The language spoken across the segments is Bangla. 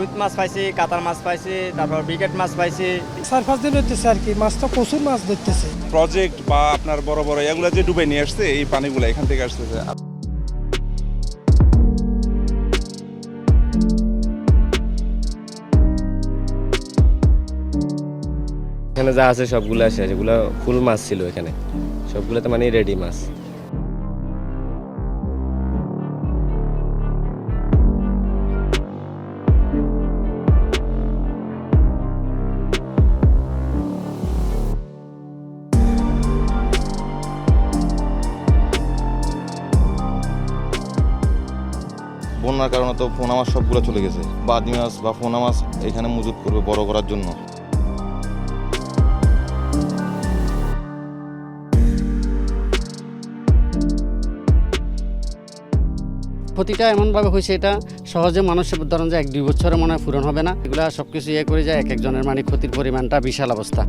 রুই মাছ পাইছি, কাতার মাছ পাইছি, তারপর ব্রিকেট মাছ পাইছি। 4-5 দিন হইতেছে আর কি, মাছ তো প্রচুর মাছ ধরতেছে। প্রজেক্ট বা আপনার বড় বড় এগুলো যে ডুবে নিয়ে আসছে, এই পানিগুলো এখান থেকে আসতেছে। এখানে যা আছে সবগুলো আসে, যেগুলো ফুল মাছ ছিল এখানে সবগুলোতে মানে রেডি মাছ। বন্যার কারণে তো পোনা মাছ সবগুলো চলে গেছে। বাদি মাছ বা পোনা মাছ এখানে মজুত করবে বড় করার জন্য। ক্ষতিটা এমনভাবে হয়েছে, এটা সহজে মানুষের ধরেন যে 1-2 বছরে মনে হয় পূরণ হবে না। এগুলা সব কিছু করে যায়, এক একজনের মানে ক্ষতির পরিমাণটা বিশাল অবস্থা।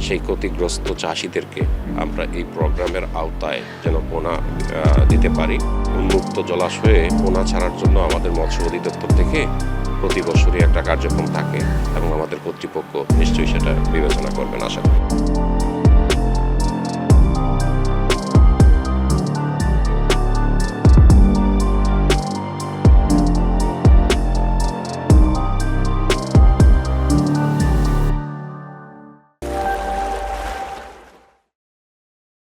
সেই ক্ষতিগ্রস্ত চাষিদেরকে আমরা এই প্রোগ্রামের আওতায় যেন পোনা দিতে পারি। উন্মুক্ত জলাশয়ে পোনা ছাড়ার জন্য আমাদের মৎস্য অধিদপ্তর থেকে প্রতি বছরই একটা কার্যক্রম থাকে এবং আমাদের কর্তৃপক্ষ নিশ্চয়ই সেটা বিবেচনা করবেন আশা করি।